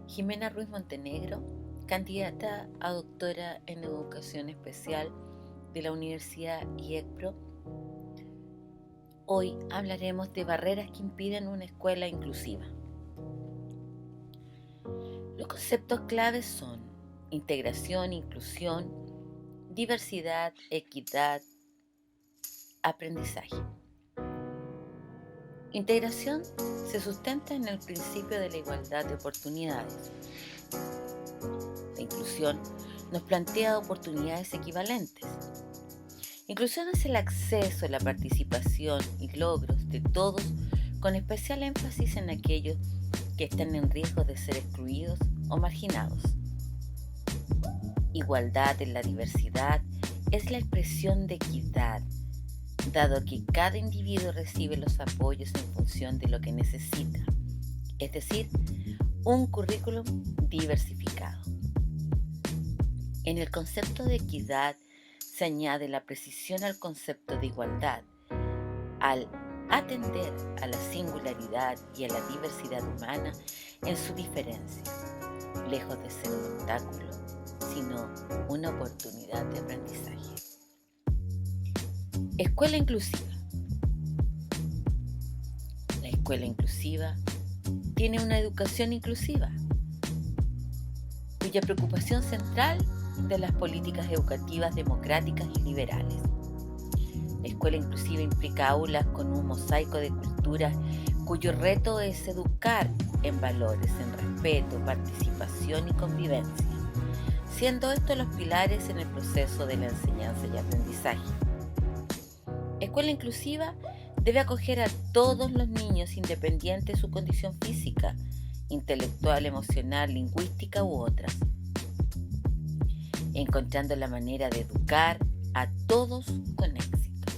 Jimena Ruiz Montenegro, candidata a doctora en Educación Especial de la Universidad IECPRO. Hoy hablaremos de barreras que impiden una escuela inclusiva. Los conceptos claves son integración, inclusión, diversidad, equidad, aprendizaje. Integración se sustenta en el principio de la igualdad de oportunidades. La inclusión nos plantea oportunidades equivalentes. Inclusión es el acceso, la participación y logros de todos, con especial énfasis en aquellos que están en riesgo de ser excluidos o marginados. Igualdad en la diversidad es la expresión de equidad, dado que cada individuo recibe los apoyos en función de lo que necesita, es decir, un currículum diversificado. En el concepto de equidad se añade la precisión al concepto de igualdad, al atender a la singularidad y a la diversidad humana en su diferencia, lejos de ser un obstáculo, sino una oportunidad de aprendizaje. Escuela inclusiva. La escuela inclusiva tiene una educación inclusiva, cuya preocupación central de las políticas educativas democráticas y liberales. La escuela inclusiva implica aulas con un mosaico de culturas cuyo reto es educar en valores, en respeto, participación y convivencia, siendo estos los pilares en el proceso de la enseñanza y aprendizaje. Escuela inclusiva debe acoger a todos los niños independiente de su condición física, intelectual, emocional, lingüística u otras, encontrando la manera de educar a todos con éxito.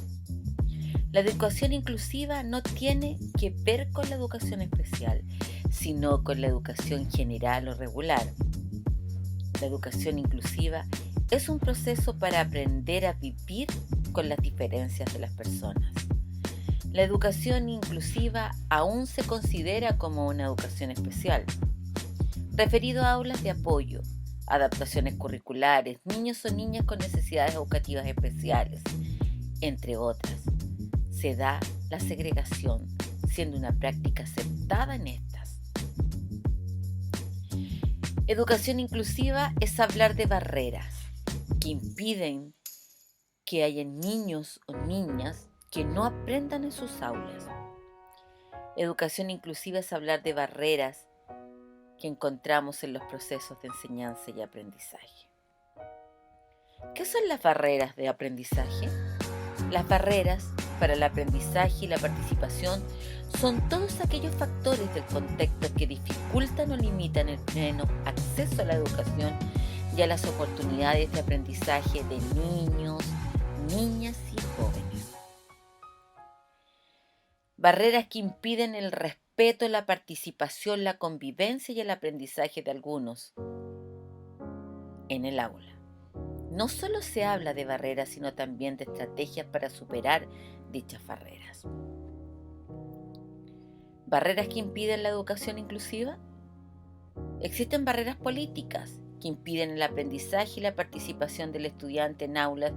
La educación inclusiva no tiene que ver con la educación especial, sino con la educación general o regular. La educación inclusiva es un proceso para aprender a vivir con las diferencias de las personas. La educación inclusiva aún se considera como una educación especial, referido a aulas de apoyo, adaptaciones curriculares, niños o niñas con necesidades educativas especiales, entre otras. Se da la segregación, siendo una práctica aceptada en estas. Educación inclusiva es hablar de barreras que impiden que haya niños o niñas que no aprendan en sus aulas. Educación inclusiva es hablar de barreras que encontramos en los procesos de enseñanza y aprendizaje. ¿Qué son las barreras de aprendizaje? Las barreras para el aprendizaje y la participación son todos aquellos factores del contexto que dificultan o limitan el pleno acceso a la educación y a las oportunidades de aprendizaje de niños, niñas y jóvenes. Barreras que impiden el respeto, la participación, la convivencia y el aprendizaje de algunos en el aula. No solo se habla de barreras, sino también de estrategias para superar dichas barreras. ¿Barreras que impiden la educación inclusiva? Existen barreras políticas que impiden el aprendizaje y la participación del estudiante en aulas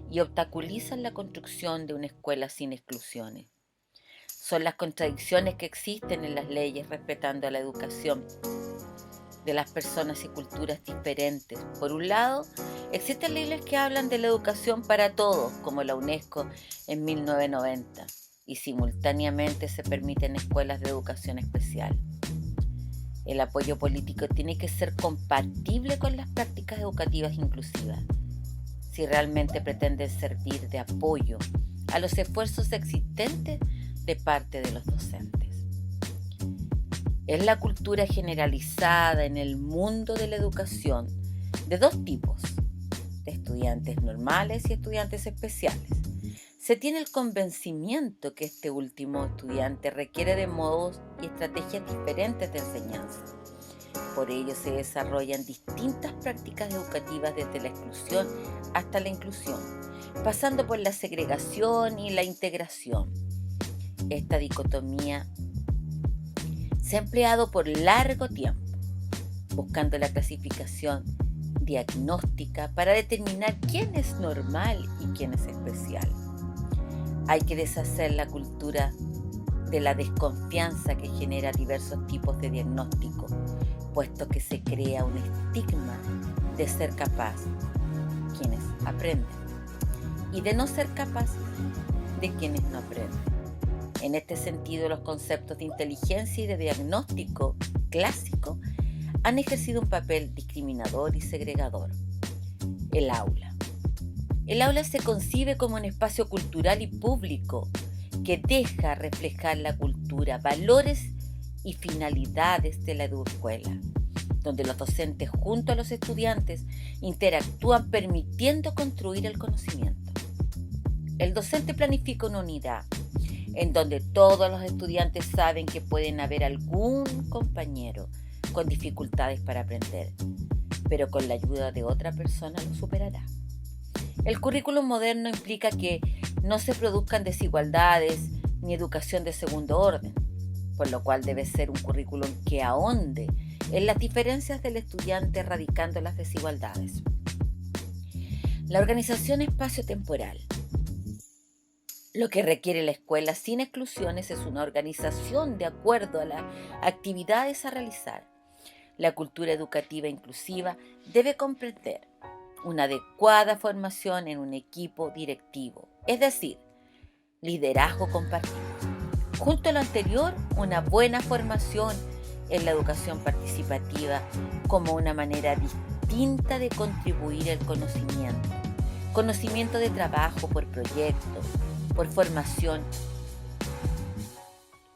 y obstaculizan la construcción de una escuela sin exclusiones. Son las contradicciones que existen en las leyes respetando a la educación de las personas y culturas diferentes. Por un lado, existen leyes que hablan de la educación para todos, como la UNESCO en 1990, y simultáneamente se permiten escuelas de educación especial. El apoyo político tiene que ser compatible con las prácticas educativas inclusivas, si realmente pretenden servir de apoyo a los esfuerzos existentes de parte de los docentes. Es la cultura generalizada en el mundo de la educación de dos tipos, de estudiantes normales y estudiantes especiales. Se tiene el convencimiento que este último estudiante requiere de modos y estrategias diferentes de enseñanza. Por ello se desarrollan distintas prácticas educativas desde la exclusión hasta la inclusión, pasando por la segregación y la integración. Esta dicotomía se ha empleado por largo tiempo. buscando la clasificación diagnóstica para determinar quién es normal y quién es especial. Hay que deshacer la cultura de la desconfianza que genera diversos tipos de diagnóstico, puesto que se crea un estigma de ser capaz, quienes aprenden, y de no ser capaces, de quienes no aprenden. En este sentido, los conceptos de inteligencia y de diagnóstico clásico han ejercido un papel discriminador y segregador. El aula. El aula se concibe como un espacio cultural y público que deja reflejar la cultura, valores y finalidades de la eduescuela, donde los docentes junto a los estudiantes interactúan permitiendo construir el conocimiento. El docente planifica una unidad en donde todos los estudiantes saben que pueden haber algún compañero con dificultades para aprender, pero con la ayuda de otra persona lo superará. El currículum moderno implica que no se produzcan desigualdades ni educación de segundo orden, por lo cual debe ser un currículum que ahonde en las diferencias del estudiante erradicando las desigualdades. La organización espacio-temporal. Lo que requiere la escuela sin exclusiones es una organización de acuerdo a las actividades a realizar. La cultura educativa inclusiva debe comprender una adecuada formación en un equipo directivo, es decir, liderazgo compartido. Junto a lo anterior, una buena formación en la educación participativa como una manera distinta de contribuir al conocimiento. Conocimiento de trabajo por proyectos, por formación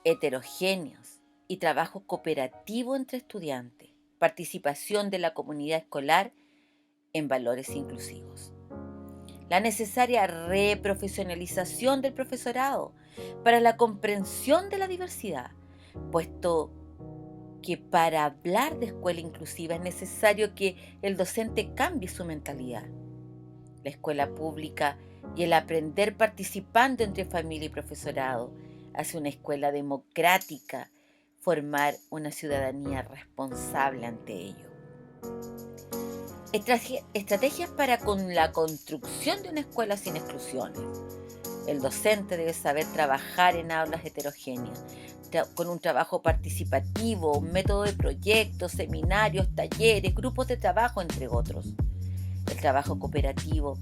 heterogéneos y trabajo cooperativo entre estudiantes, participación de la comunidad escolar en valores inclusivos. La necesaria reprofesionalización del profesorado para la comprensión de la diversidad, puesto que para hablar de escuela inclusiva es necesario que el docente cambie su mentalidad. La escuela pública y el aprender participando entre familia y profesorado hace una escuela democrática, formar una ciudadanía responsable ante ello. Estrategias para con la construcción de una escuela sin exclusiones. El docente debe saber trabajar en aulas heterogéneas, con un trabajo participativo, un método de proyectos, seminarios, talleres, grupos de trabajo, entre otros. El trabajo cooperativo,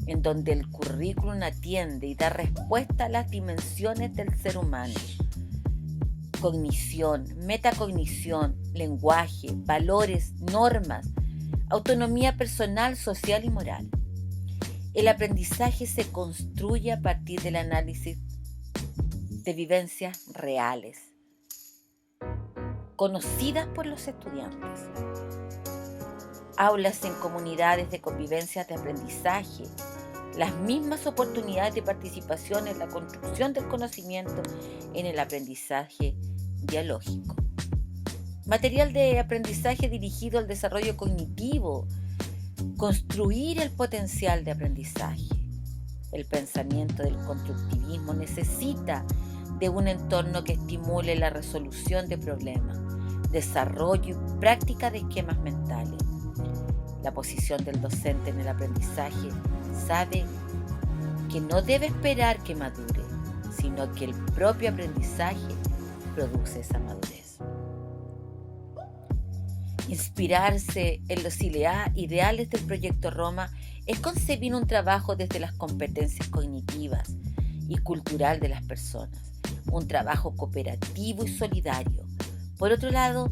en donde el currículum atiende y da respuesta a las dimensiones del ser humano. Cognición, metacognición, lenguaje, valores, normas, autonomía personal, social y moral. El aprendizaje se construye a partir del análisis de vivencias reales, conocidas por los estudiantes. Aulas en comunidades de convivencias de aprendizaje, las mismas oportunidades de participación en la construcción del conocimiento en el aprendizaje dialógico. Material de aprendizaje dirigido al desarrollo cognitivo, construir el potencial de aprendizaje. El pensamiento del constructivismo necesita de un entorno que estimule la resolución de problemas, desarrollo y práctica de esquemas mentales. La posición del docente en el aprendizaje sabe que no debe esperar que madure, sino que el propio aprendizaje produce esa madurez. Inspirarse en los ideales del proyecto Roma es concebir un trabajo desde las competencias cognitivas y cultural de las personas, un trabajo cooperativo y solidario. Por otro lado,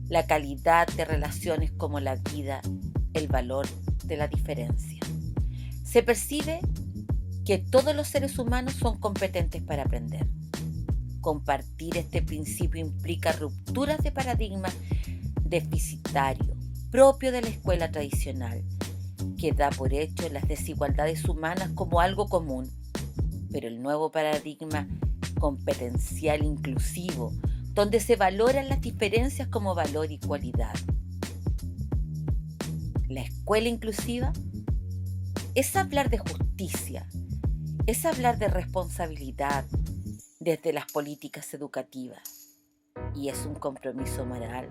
la calidad de relaciones como la vida, el valor de la diferencia. Se percibe que todos los seres humanos son competentes para aprender. Compartir este principio implica rupturas de paradigmas deficitario, propio de la escuela tradicional, que da por hecho las desigualdades humanas como algo común, pero el nuevo paradigma competencial inclusivo, donde se valoran las diferencias como valor y cualidad. La escuela inclusiva es hablar de justicia, es hablar de responsabilidad desde las políticas educativas y es un compromiso moral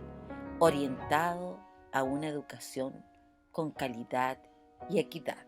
orientado a una educación con calidad y equidad.